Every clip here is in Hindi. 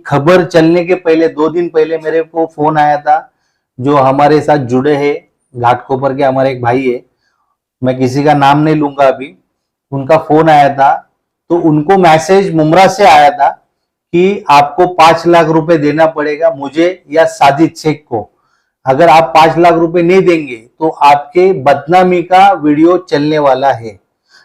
खबर चलने के पहले 2 दिन पहले मेरे को फोन आया था, जो हमारे साथ जुड़े हैं घाटकोपर के हमारे एक भाई है, मैं किसी का नाम नहीं लूंगा अभी, उनका फोन आया था। तो उनको मैसेज मुमरा से आया था कि आपको 5 लाख रुपए देना पड़ेगा मुझे या साजिद शेख को। अगर आप 5 लाख रुपए नहीं देंगे तो आपके बदनामी का वीडियो चलने वाला है।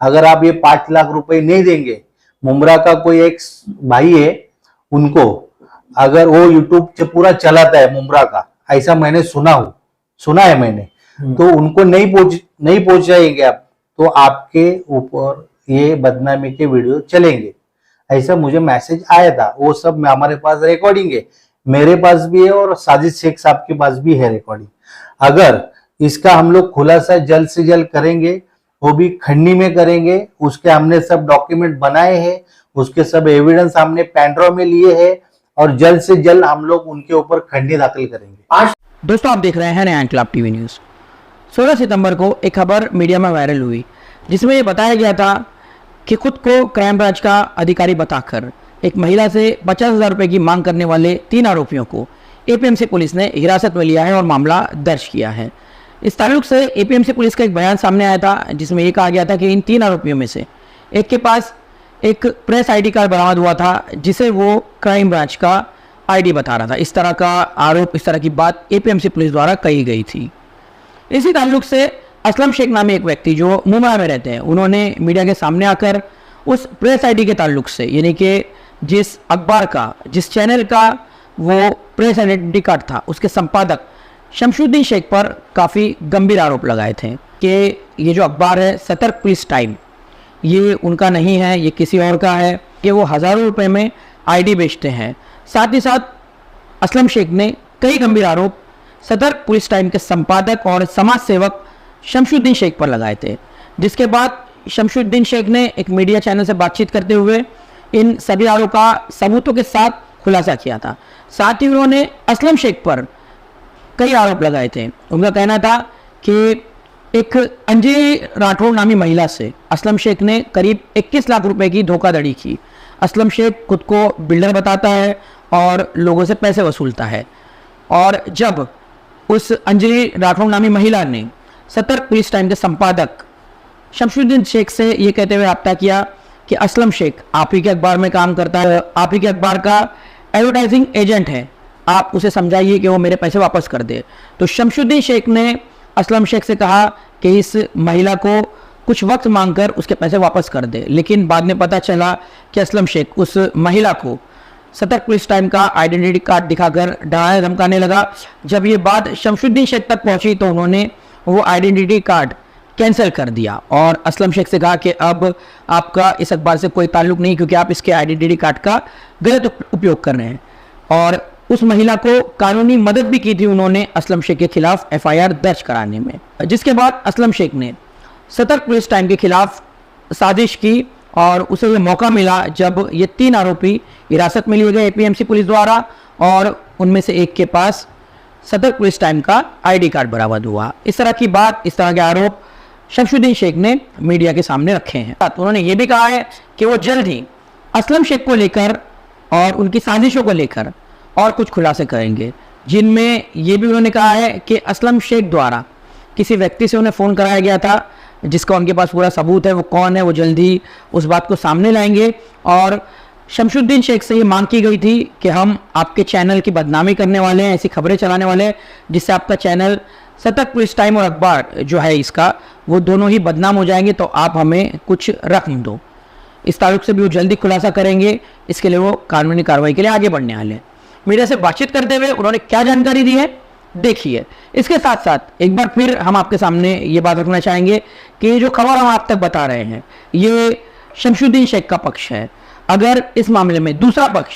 अगर आप ये 5 लाख रुपए नहीं देंगे, मुमरा का कोई एक भाई है, उनको अगर वो यूट्यूब से पूरा चलाता है मुमरा का, ऐसा मैंने सुना है मैंने, तो उनको नहीं पहुंचाएंगे आप, तो आपके ऊपर ये बदनामी के वीडियो चलेंगे। ऐसा मुझे मैसेज आया था। वो सब हमारे पास रिकॉर्डिंग है, मेरे पास भी है और साजिद शेख साहब के पास भी है रिकॉर्डिंग। अगर इसका हम लोग खुलासा जल्द से जल्द करेंगे, वो भी खंडी में करेंगे। उसके हमने सब डॉक्यूमेंट बनाए हैं, उसके सब एविडेंस हमने पेनड्राइव में लिए हैं और जल्द से जल्द हम लोग उनके ऊपर खंडी दाखिल करेंगे। दोस्तों, आप देख रहे हैं नया इनकलाब टीवी न्यूज़। 16 सितंबर को एक खबर मीडिया में वायरल हुई, जिसमें ये बताया गया था कि खुद को क्राइम ब्रांच का अधिकारी बताकर एक महिला से 50,000 रुपये की मांग करने वाले 3 आरोपियों को एपीएमसी पुलिस ने हिरासत में लिया है और मामला दर्ज किया है। इस ताल्लुक से एपीएमसी पुलिस का एक बयान सामने आया था, जिसमें ये कहा गया था कि इन 3 आरोपियों में से एक के पास एक प्रेस आईडी कार्ड बरामद हुआ था, जिसे वो क्राइम ब्रांच का आईडी बता रहा था। इस तरह का आरोप, इस तरह की बात एपीएमसी पुलिस द्वारा कही गई थी। इसी ताल्लुक से असलम शेख नामी एक व्यक्ति जो मुंबई में रहते हैं, उन्होंने मीडिया के सामने आकर उस प्रेस आईडी के ताल्लुक से, यानी कि जिस अखबार का, जिस चैनल का वो प्रेस आइडेंटिटी कार्ड था, उसके संपादक शमशुद्दीन शेख पर काफ़ी गंभीर आरोप लगाए थे कि ये जो अखबार है सतर्क पुलिस टाइम, ये उनका नहीं है, ये किसी और का है, कि वो हज़ारों रुपए में आईडी बेचते हैं। साथ ही साथ असलम शेख ने कई गंभीर आरोप सतर्क पुलिस टाइम के संपादक और समाज सेवक शमशुद्दीन शेख पर लगाए थे, जिसके बाद शमशुद्दीन शेख ने एक मीडिया चैनल से बातचीत करते हुए इन सभी आरोपों का सबूतों के साथ खुलासा किया था। साथ ही उन्होंने असलम शेख पर कई आरोप लगाए थे। उनका कहना था कि एक अंजलि राठौड़ नामी महिला से असलम शेख ने करीब 21 लाख रुपए की धोखाधड़ी की। असलम शेख खुद को बिल्डर बताता है और लोगों से पैसे वसूलता है, और जब उस अंजलि राठौड़ नामी महिला ने सतर्क पुलिस टाइम के संपादक शमशुद्दीन शेख से ये कहते हुए रब्ता किया कि असलम शेख आप ही के अखबार में काम करता है, आप ही के अखबार का एडवर्टाइजिंग एजेंट है, आप उसे समझाइए कि वो मेरे पैसे वापस कर दे। तो शमशुद्दीन शेख ने असलम शेख से कहा कि इस महिला को कुछ वक्त मांगकर उसके पैसे वापस कर दे, लेकिन बाद में पता चला कि असलम शेख उस महिला को सतर्क पुलिस टाइम का आइडेंटिटी कार्ड दिखाकर डराने धमकाने लगा। जब ये बात शमशुद्दीन शेख तक पहुंची तो उन्होंने वो आइडेंटिटी कार्ड कैंसिल कर दिया और असलम शेख से कहा कि अब आपका इस अखबार से कोई ताल्लुक नहीं, क्योंकि आप इसके आइडेंटिटी कार्ड का गलत उपयोग कर रहे हैं। और उस महिला को कानूनी मदद भी की थी उन्होंने असलम शेख के खिलाफ एफआईआर दर्ज कराने में, जिसके बाद असलम शेख ने सतर्क पुलिस टाइम के खिलाफ साजिश की और उसे ये मौका मिला जब ये 3 आरोपी हिरासत में लिए गए एपीएमसी पुलिस द्वारा, और उनमें से एक के पास सतर्क पुलिस टाइम का आईडी कार्ड बरामद हुआ। इस तरह की बात, इस तरह के आरोप शमशुद्दीन शेख ने मीडिया के सामने रखे हैं। उन्होंने ये भी कहा है कि वो जल्द ही असलम शेख को लेकर और उनकी साजिशों को लेकर और कुछ खुलासे करेंगे, जिनमें ये भी उन्होंने कहा है कि असलम शेख द्वारा किसी व्यक्ति से उन्हें फ़ोन कराया गया था, जिसका उनके पास पूरा सबूत है, वो कौन है वो जल्दी उस बात को सामने लाएंगे। और शमशुद्दीन शेख से ये मांग की गई थी कि हम आपके चैनल की बदनामी करने वाले हैं, ऐसी खबरें चलाने वाले हैं जिससे आपका चैनल सतर्क पुलिस टाइम और अखबार जो है इसका, वो दोनों ही बदनाम हो जाएंगे, तो आप हमें कुछ रकम दो। इस ताल्लुक से भी वो जल्दी खुलासा करेंगे, इसके लिए वो कानूनी कार्रवाई के लिए आगे बढ़ने वाले हैं। मीडिया से बातचीत करते हुए उन्होंने क्या जानकारी दी है देखिए। इसके साथ साथ एक बार फिर हम आपके सामने ये बात रखना चाहेंगे कि जो खबर हम आप तक बता रहे हैं ये शमशुद्दीन शेख का पक्ष है। अगर इस मामले में दूसरा पक्ष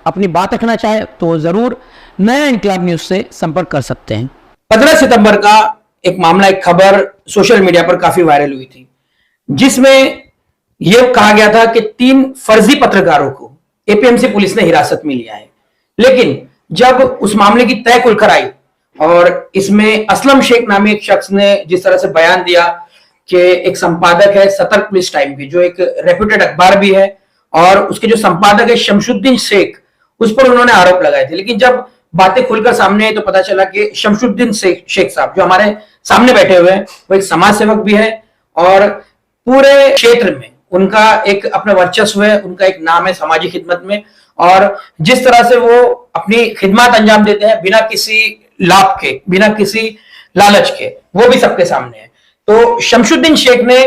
अपनी बात रखना चाहे तो ज़रूर नया इनकलाब न्यूज़ से संपर्क कर सकते हैं। 15 सितंबर का एक मामला, एक खबर सोशल मीडिया पर काफी वायरल हुई थी, जिसमें यह कहा गया था कि 3 फर्जी पत्रकारों को एपीएमसी पुलिस ने हिरासत में लिया है। लेकिन जब उस मामले की तय खुलकर आई और इसमें असलम शेख नामी एक शख्स ने जिस तरह से बयान दिया कि एक संपादक है सतर्क पुलिस टाइम की, जो एक रेप्यूटेड अखबार भी है, और उसके जो संपादक है शमशुद्दीन शेख, उस पर उन्होंने आरोप लगाए थे। लेकिन जब बातें खुलकर सामने आई तो पता चला कि शमशुद्दीन शेख साहब जो हमारे सामने बैठे हुए हैं वो एक समाज सेवक भी है और पूरे क्षेत्र में उनका एक अपना वर्चस्व है, उनका एक नाम है सामाजिक खिदमत में। और जिस तरह से वो अपनी खिदमत अंजाम देते हैं बिना किसी लाभ के, बिना किसी लालच के, वो भी सबके सामने है। तो शमशुद्दीन शेख ने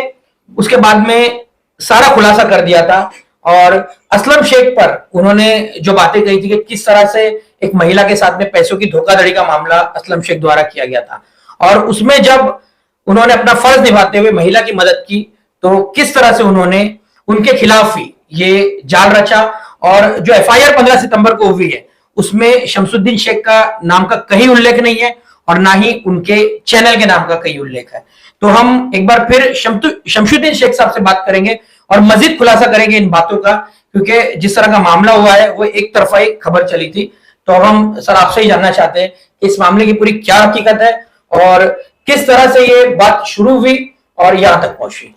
उसके बाद में सारा खुलासा कर दिया था और असलम शेख पर उन्होंने जो बातें कही थी कि किस तरह से एक महिला के साथ में पैसों की धोखाधड़ी का मामला असलम शेख द्वारा किया गया था और उसमें जब उन्होंने अपना फर्ज निभाते हुए महिला की मदद की तो किस तरह से उन्होंने उनके खिलाफ ही ये जाल रचा। और जो एफआईआर 15 सितंबर को हुई है उसमें शमशुद्दीन शेख का नाम का कहीं उल्लेख नहीं है और ना ही उनके चैनल के नाम का कहीं उल्लेख है। तो हम एक बार फिर शमशुद्दीन शेख साहब से बात करेंगे और मजीद खुलासा करेंगे इन बातों का, क्योंकि जिस तरह का मामला हुआ है वो एक तरफा ही खबर चली थी। तो अब हम सर आपसे ही जानना चाहते हैं कि इस मामले की पूरी क्या हकीकत है और किस तरह से ये बात शुरू हुई और यहां तक पहुंची।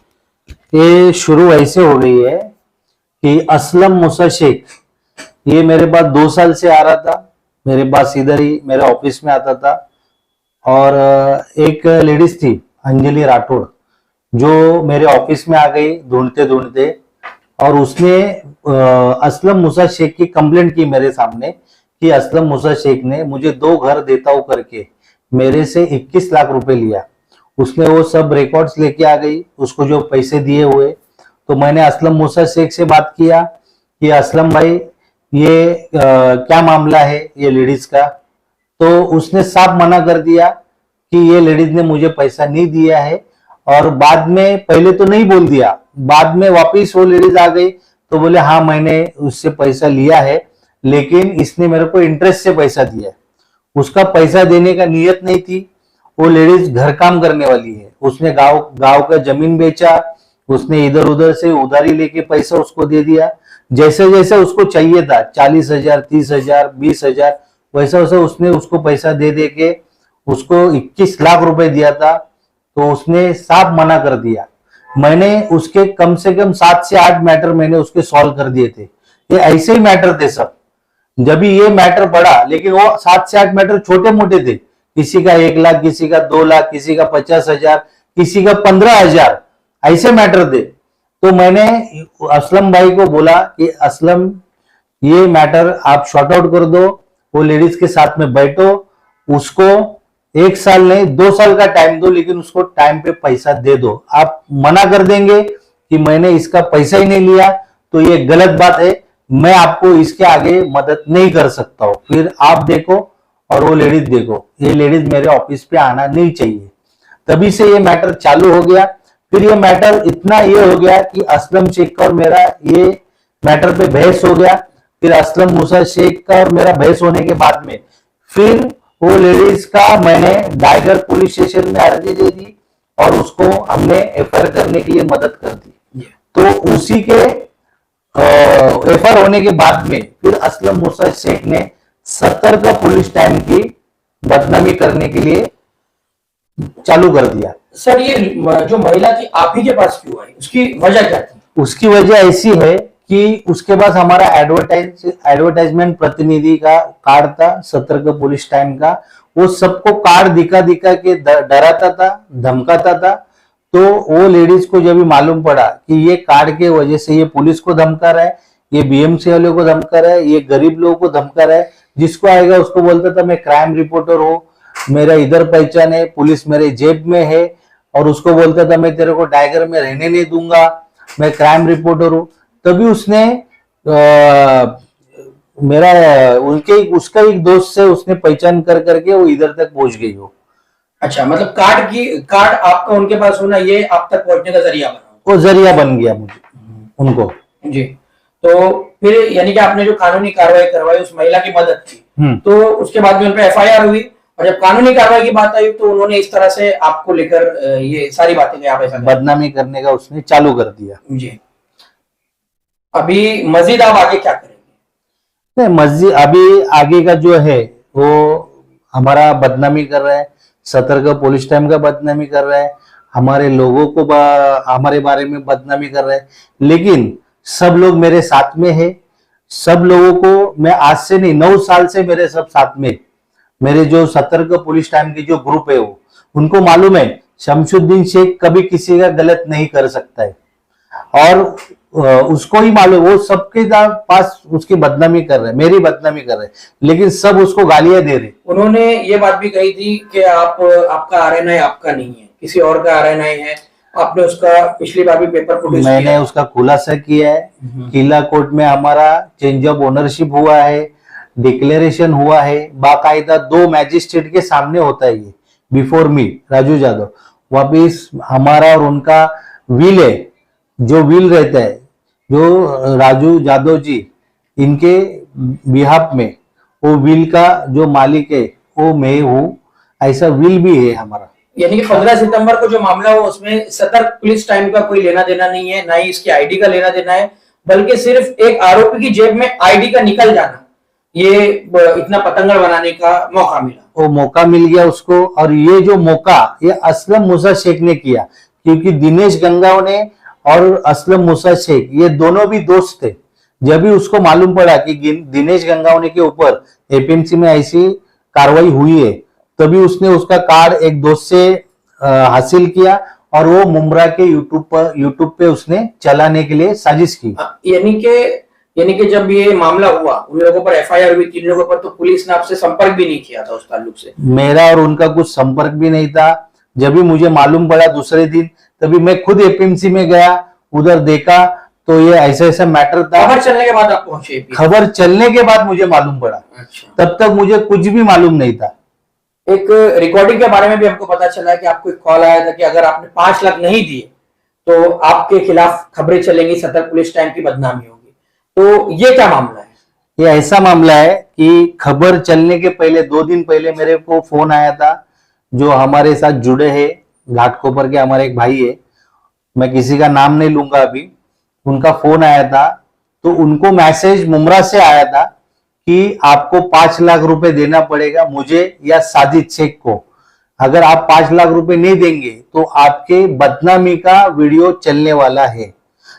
ये शुरू ऐसे हो गई है कि असलम मूसा शेख ये मेरे पास 2 साल से आ रहा था, मेरे पास इधर ही मेरे ऑफिस में आता था। और एक लेडीज थी अंजलि राठौड़ जो मेरे ऑफिस में आ गई ढूंढते ढूंढते और उसने असलम मूसा शेख की कंप्लेंट की मेरे सामने कि असलम मूसा शेख ने मुझे 2 घर देता हूं करके मेरे से 21 लाख रुपए लिया। उसने वो सब रिकॉर्ड्स लेके आ गई, उसको जो पैसे दिए हुए। तो मैंने असलम मूसा शेख से बात किया कि असलम भाई ये क्या मामला है ये लेडीज का। तो उसने साफ मना कर दिया कि ये लेडीज ने मुझे पैसा नहीं दिया है। और बाद में पहले तो नहीं बोल दिया, बाद में वापिस वो लेडीज आ गई तो बोले हाँ मैंने उससे पैसा लिया है लेकिन इसने मेरे को इंटरेस्ट से पैसा दिया है। उसका पैसा देने का नियत नहीं थी। वो लेडीज घर काम करने वाली है, उसने गांव का जमीन बेचा, उसने इधर उधर से उधारी लेके पैसा उसको दे दिया। जैसे जैसे उसको चाहिए था 40,000, 30,000, 20,000 वैसा वैसा उसने उसको पैसा दे दे के उसको 21 लाख रुपए दिया था। तो उसने साफ मना कर दिया। मैंने उसके कम से कम 7 से 8 मैटर मैंने उसके सॉल्व कर दिए थे। ये ऐसे ही मैटर थे सब। जब भी ये मैटर बढ़ा, लेकिन वो 7 से 8 मैटर छोटे मोटे थे, किसी का 1 लाख, किसी का 2 लाख, किसी का 50,000, किसी का 15,000 ऐसे मैटर थे। तो मैंने असलम भाई को बोला कि असलम ये मैटर आप शॉर्ट आउट कर दो, वो लेडीज के साथ में बैठो, उसको 1 साल नहीं 2 साल का टाइम दो, लेकिन उसको टाइम पे पैसा दे दो। आप मना कर देंगे कि मैंने इसका पैसा ही नहीं लिया तो ये गलत बात है, मैं आपको इसके आगे मदद नहीं कर सकता हूं। फिर आप देखो और वो लेडीज देखो, ये लेडीज मेरे ऑफिस पे आना नहीं चाहिए। तभी से ये मैटर चालू हो गया। फिर ये मैटर इतना ये हो गया कि असलम शेख का और मेरा ये मैटर पे बहस हो गया। फिर असलम मूसा शेख का और मेरा बहस होने के बाद में फिर वो लेडीज का मैंने डाइगर पुलिस स्टेशन में अर्जी दे दी और उसको हमने एफआईआर करने के लिए मदद कर दी। तो उसी के एफआईआर होने के बाद में फिर असलम मूसा शेख ने 70 का पुलिस टाइम की बदनामी करने के लिए चालू कर दिया। सर ये जो महिला थी आप ही के पास क्यों आई, उसकी वजह क्या थी? उसकी वजह ऐसी है कि उसके पास हमारा एडवर्टाइजमेंट प्रतिनिधि का कार्ड था 70 का पुलिस टाइम का। वो सबको कार्ड दिखा दिखा के डराता था, धमकाता था। तो वो लेडीज को जब भी मालूम पड़ा कि ये कार्ड के वजह से ये पुलिस को धमका रहा है, ये बीएमसी वालों को धमका रहा है, ये गरीब लोगों को धमका रहा है, जिसको आएगा उसको बोलता था मैं क्राइम रिपोर्टर हूँ, मेरा इधर पहचान है, पुलिस मेरे जेब में है। और उसको बोलता था मैं तेरे को टाइगर में रहने नहीं दूंगा, मैं क्राइम रिपोर्टर हूँ। तभी उसने उसका एक दोस्त से उसने पहचान कर करके वो इधर तक पहुंच गई हो। अच्छा, मतलब कार्ड आपका उनके पास होना ये आप तक पहुंचने का जरिया बना? वो जरिया बन गया मुझे उनको। जी। तो फिर यानी कि आपने जो कानूनी कार्रवाई करवाई उस महिला की मदद की, तो उसके बाद में उन पर एफआईआर हुई और जब कानूनी कार्रवाई की बात आई तो उन्होंने इस तरह से आपको लेकर ये सारी बातें आप ऐसा बदनामी करने का उसने चालू कर दिया। जी। अभी मजीद आप आगे क्या करेंगे? नहीं, मस्जिद अभी आगे का जो है वो हमारा बदनामी कर रहा है, 70 का पुलिस टाइम का बदनामी कर रहा है, हमारे लोगों को हमारे बारे में बदनामी कर रहा है। लेकिन सब लोग मेरे साथ में है, सब लोगों को मैं आज से नहीं 9 साल से मेरे सब साथ में, मेरे जो सतर्क पुलिस टाइम की जो ग्रुप है वो, उनको मालूम है शमशुद्दीन शेख कभी किसी का गलत नहीं कर सकता है। और उसको ही मालूम, वो सबके पास उसकी बदनामी कर रहे, मेरी बदनामी कर रहे, लेकिन सब उसको गालियां दे रहे। उन्होंने ये बात भी कही थी कि आपका आरएनआई आपका नहीं है, किसी और का आरएनआई है। आपने उसका पिछली बार भी पेपर प्रोड्यूस किया। मैंने उसका खुलासा किया है। किला कोर्ट में हमारा चेंज ऑफ ओनरशिप हुआ है, डिक्लेरेशन हुआ है, बाकायदा 2 मैजिस्ट्रेट के सामने होता है ये, बिफोर मी राजू यादव। वापिस हमारा और उनका विल है, जो विल रहता है, जो राजू यादव जी इनके बिहाफ में, वो विल का जो मालिक है वो मैं हूँ, ऐसा विल भी है हमारा। यानी कि 15 सितंबर को जो मामला हुआ उसमें सतर्क पुलिस टाइम का कोई लेना देना नहीं है, ना ही इसकी आईडी का लेना देना है, बल्कि सिर्फ एक आरोपी की जेब में आईडी का निकल जाना, ये इतना पतंगड़ बनाने का मौका मिला। वो मौका मिल गया उसको। और ये जो मौका ये असलम मूसा शेख ने किया, क्योंकि दिनेश गंगाव ने और असलम मूसा शेख ये दोनों भी दोस्त थे। जब भी उसको मालूम पड़ा कि दिनेश गंगावने के ऊपर एपीएमसी में ऐसी कार्रवाई हुई है, तभी उसने उसका कार्ड एक दोस्त से हासिल किया और वो मुमरा के यूट्यूब पे उसने चलाने के लिए साजिश की। यानी कि जब ये मामला हुआ, उन लोगों पर एफआईआर हुई 3 लोगों पर, तो पुलिस ने आपसे संपर्क भी नहीं किया था उस ताल्लुक से? मेरा और उनका कुछ संपर्क भी नहीं था। जब भी मुझे मालूम पड़ा दूसरे दिन, तभी मैं खुद एपीएमसी में गया, उधर देखा तो ये ऐसा ऐसा मैटर था। खबर चलने के बाद आप पहुंचे? खबर चलने के बाद मुझे मालूम पड़ा। अच्छा। तब तक मुझे कुछ भी मालूम नहीं था। एक रिकॉर्डिंग के बारे में भी हमको पता चला है कि आपको एक कॉल आया था कि अगर आपने 5 लाख नहीं दिए तो आपके खिलाफ खबरें चलेंगी, सतर्क पुलिस टाइम की बदनामी होगी। तो ये क्या मामला है? ये ऐसा मामला है कि खबर चलने के पहले 2 दिन पहले मेरे को फोन आया था, जो हमारे साथ जुड़े हैं, घाटकोपर के हमारे एक भाई है, मैं किसी का नाम नहीं लूंगा अभी, उनका फोन आया था। तो उनको मैसेज मुमरा से आया था कि आपको 5 लाख रुपए देना पड़ेगा मुझे या साजिद शेख को। अगर आप 5 लाख रुपए नहीं देंगे तो आपके बदनामी का वीडियो चलने वाला है।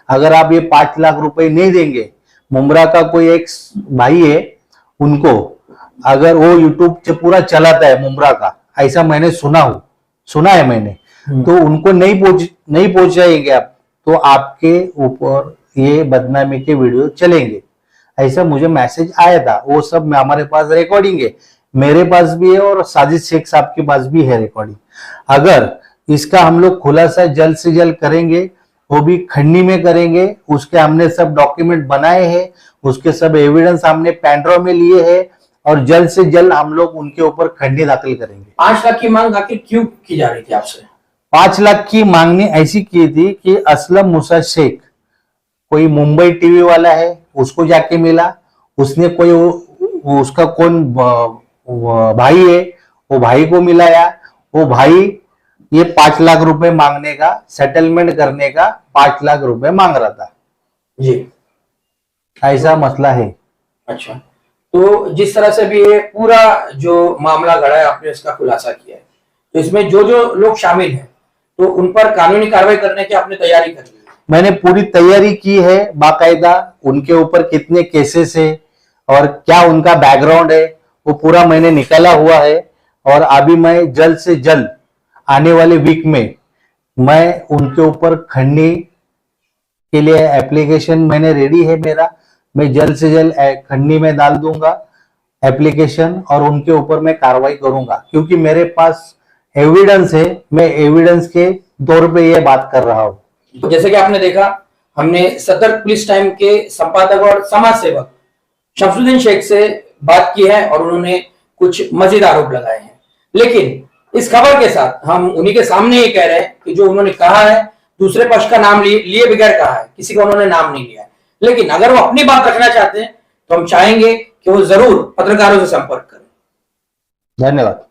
अगर आप ये 5 लाख रुपए नहीं देंगे, मुमरा का कोई एक भाई है, उनको अगर वो यूट्यूब से पूरा चलाता है मुमरा का, ऐसा मैंने सुना है मैंने, तो उनको नहीं पहुंचाएंगे आप, तो आपके ऊपर ये बदनामी के वीडियो चलेंगे। ऐसा मुझे मैसेज आया था। वो सब हमारे पास रिकॉर्डिंग है, मेरे पास भी है और साजिद शेख साहब के पास भी है रिकॉर्डिंग। अगर इसका हम लोग खुलासा जल्द से जल्द करेंगे, वो भी खंडी में करेंगे। उसके हमने सब डॉक्यूमेंट बनाए हैं, उसके सब एविडेंस हमने पेनड्राइव में लिए हैं और जल्द से जल्द हम लोग उनके ऊपर खंडी दाखिल करेंगे। 5 लाख की मांग आखिर क्यों की जा रही थी आपसे? 5 लाख की मांगनी ऐसी की थी कि असलम मूसा शेख कोई मुंबई टीवी वाला है, उसको जाके मिला, उसने कोई उसका कौन भाई है, वो भाई को मिलाया, वो भाई ये 5 लाख रुपए मांगने का, सेटलमेंट करने का 5 लाख रुपए मांग रहा था जी। ऐसा मसला है। अच्छा, तो जिस तरह से भी ये पूरा जो मामला गढ़ा है, आपने इसका खुलासा किया है, तो इसमें जो जो लोग शामिल हैं तो उन पर कानूनी कार्रवाई करने की आपने तैयारी कर ली? मैंने पूरी तैयारी की है बाकायदा। उनके ऊपर कितने केसेस है और क्या उनका बैकग्राउंड है, वो पूरा मैंने निकाला हुआ है। और अभी मैं जल्द से जल्द आने वाले वीक में मैं उनके ऊपर खंडी के लिए एप्लीकेशन मैंने रेडी है मेरा, मैं जल्द से जल्द खंडी में डाल दूंगा एप्लीकेशन और उनके ऊपर मैं कार्रवाई करूंगा, क्योंकि मेरे पास एविडेंस है। मैं एविडेंस के तौर पे ये बात कर रहा हूं। तो जैसे कि आपने देखा, हमने सतर्क पुलिस टाइम के संपादक और समाज सेवक शमशुद्दीन शेख से बात की है और उन्होंने कुछ मजीद आरोप लगाए हैं। लेकिन इस खबर के साथ हम उन्हीं के सामने ये कह रहे हैं कि जो उन्होंने कहा है, दूसरे पक्ष का नाम लिए बगैर कहा है, किसी का उन्होंने नाम नहीं लिया है। लेकिन अगर वो अपनी बात रखना चाहते हैं तो हम चाहेंगे कि वो जरूर पत्रकारों से संपर्क करें। धन्यवाद।